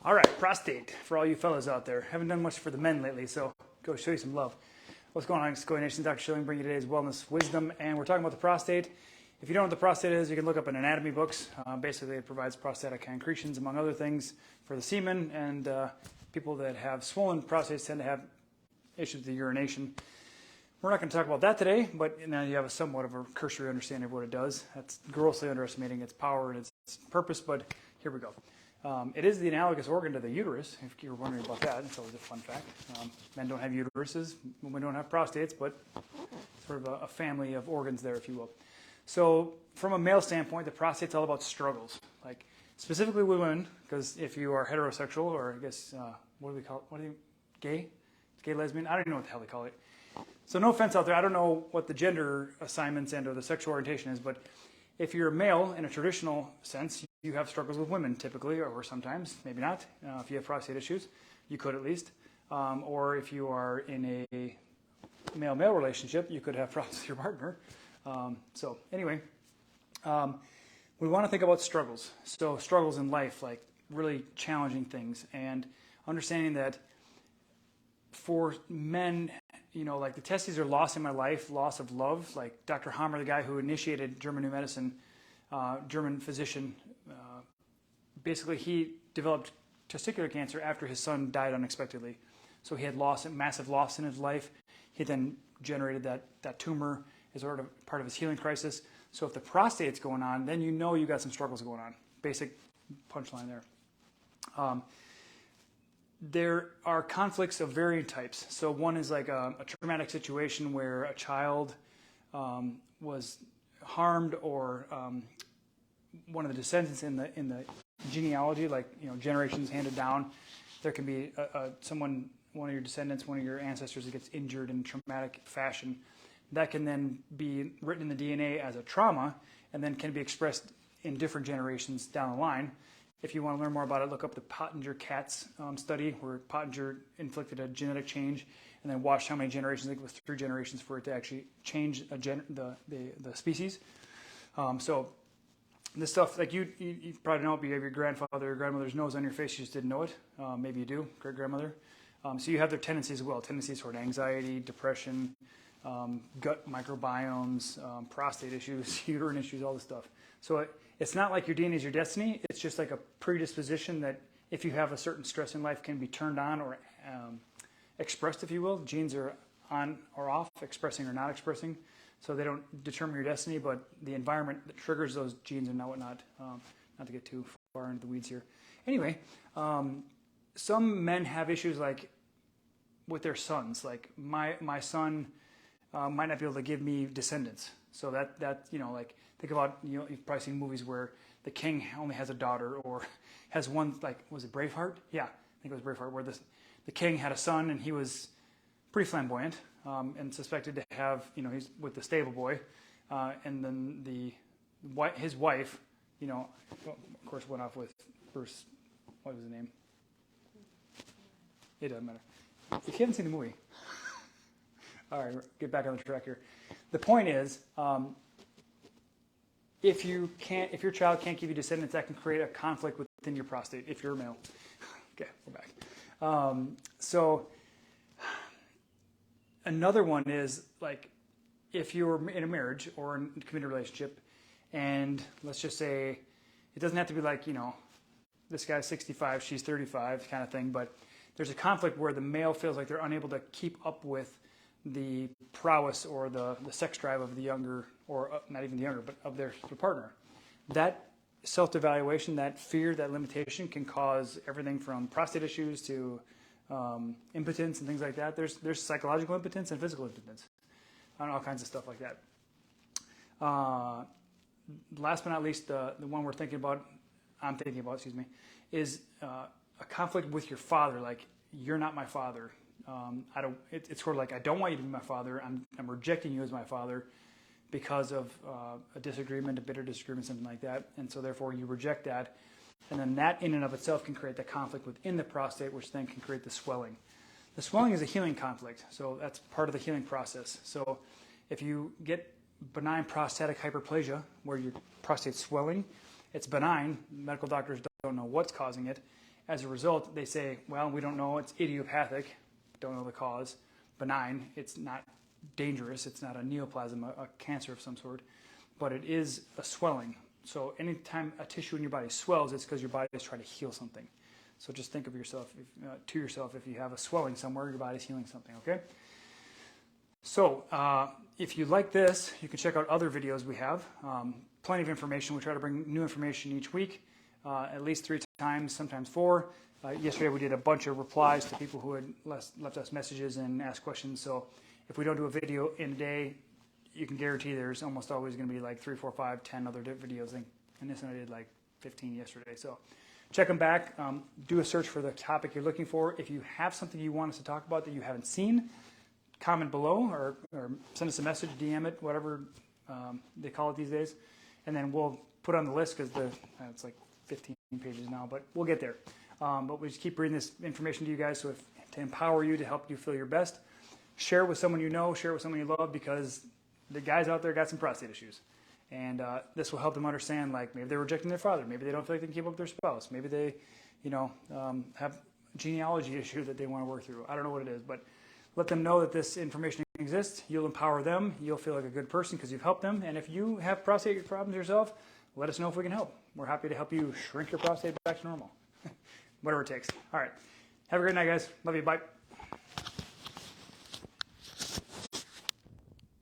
All right, prostate, for all you fellas out there. Haven't done much for the men lately, so go show you some love. What's going on, Secoya Nation? Dr. Schilling bringing you today's wellness wisdom, and we're talking about the prostate. If you don't know what the prostate is, you can look up in anatomy books. Basically, it provides prostatic concretions, among other things, for the semen, and people that have swollen prostates tend to have issues with the urination. We're not going to talk about that today, but now you have a somewhat of a cursory understanding of what it does. That's grossly underestimating its power and its purpose, but here we go. It is the analogous organ to the uterus, if you're wondering about that. It's always a fun fact. Men don't have uteruses, women don't have prostates, but sort of a family of organs there, if you will. So from a male standpoint, the prostate's all about struggles, like specifically with women, because if you are heterosexual, or I guess, what do we call it? What do you, gay? Gay, lesbian? I don't even know what the hell they call it. So no offense out there, I don't know what the gender assignments and or the sexual orientation is, but if you're a male in a traditional sense, you have struggles with women typically, or sometimes, maybe not. If you have prostate issues, you could at least. Or if you are in a male-male relationship, you could have problems with your partner. So anyway, we want to think about struggles. So struggles in life, like really challenging things, and understanding that for men, you know, like the testes are lost in my life, loss of love. Like Dr. Hammer, the guy who initiated German New Medicine, German physician, basically he developed testicular cancer after his son died unexpectedly. So he had massive loss in his life. He then generated that tumor as sort of part of his healing crisis. So if the prostate's going on, then you know you got some struggles going on. Basic punchline there. There are conflicts of varying types. So one is like a traumatic situation where a child was harmed, or one of the descendants in the genealogy, like generations handed down. There can be one of your descendants, one of your ancestors that gets injured in a traumatic fashion. That can then be written in the DNA as a trauma, and then can be expressed in different generations down the line. If you want to learn more about it, look up the Pottinger cats study, where Pottinger inflicted a genetic change and then watched how many generations. I think it was 3 generations for it to actually change the species. So this stuff, like you probably know it, you have your grandfather or grandmother's nose on your face, you just didn't know it. Maybe you do, great-grandmother. So you have their tendencies as well, tendencies toward anxiety, depression, gut microbiomes, prostate issues, uterine issues, all this stuff. So it's not like your DNA is your destiny. It's just like a predisposition that if you have a certain stress in life can be turned on or expressed, if you will. Genes are on or off, expressing or not expressing. So they don't determine your destiny, but the environment that triggers those genes and whatnot. Not to get too far into the weeds here. Anyway, some men have issues like with their sons. Like my son might not be able to give me descendants. So that like think about, you've probably seen movies where the king only has a daughter, or has one, like, was it Braveheart? Yeah, I think it was Braveheart, where the king had a son and he was pretty flamboyant, and suspected to have, he's with the stable boy, and then his wife, of course went off with Bruce, what was his name? It doesn't matter. If you haven't seen the movie, all right, get back on the track here. The point is, if your child can't give you descendants, that can create a conflict within your prostate if you're a male. Okay, we're back. So another one is like if you're in a marriage or in a committed relationship, and let's just say it doesn't have to be like this guy's 65, she's 35 kind of thing, but there's a conflict where the male feels like they're unable to keep up with the prowess or the sex drive of the younger, or not even the younger, but of their partner. That self-evaluation, that fear, that limitation can cause everything from prostate issues to impotence and things like that. There's psychological impotence and physical impotence, and all kinds of stuff like that. Last but not least, the one I'm thinking about, is a conflict with your father. Like, you're not my father. It's sort of like, I don't want you to be my father. I'm rejecting you as my father because of a disagreement, a bitter disagreement, something like that. And so therefore you reject that. And then that in and of itself can create the conflict within the prostate, which then can create the swelling. The swelling is a healing conflict. So that's part of the healing process. So if you get benign prostatic hyperplasia, where your prostate's swelling, it's benign. Medical doctors don't know what's causing it. as a result, they say, well, we don't know, it's idiopathic, don't know the cause, benign, it's not dangerous, it's not a neoplasm, a cancer of some sort, but it is a swelling. So anytime a tissue in your body swells, it's because your body is trying to heal something. So just think of yourself, to yourself, if you have a swelling somewhere, your body's healing something, okay? So if you like this, you can check out other videos we have. Plenty of information. We try to bring new information each week, at least 3 times, sometimes 4. Yesterday we did a bunch of replies to people who had left us messages and asked questions. So if we don't do a video in a day, you can guarantee there's almost always going to be like 3, 4, 5, 10 other videos. And this one I did like 15 yesterday. So check them back. Do a search for the topic you're looking for. If you have something you want us to talk about that you haven't seen, comment below or send us a message, DM it, whatever they call it these days. And then we'll put it on the list because it's like 15 pages now, but we'll get there. But we just keep bringing this information to you guys to empower you, to help you feel your best. Share it with someone you know, share it with someone you love, because the guys out there got some prostate issues. And this will help them understand, like, maybe they're rejecting their father. Maybe they don't feel like they can keep up with their spouse. Maybe they, have a genealogy issue that they want to work through. I don't know what it is, but let them know that this information exists. You'll empower them. You'll feel like a good person because you've helped them. And if you have prostate problems yourself, let us know if we can help. We're happy to help you shrink your prostate back to normal, whatever it takes. All right. Have a great night, guys. Love you. Bye.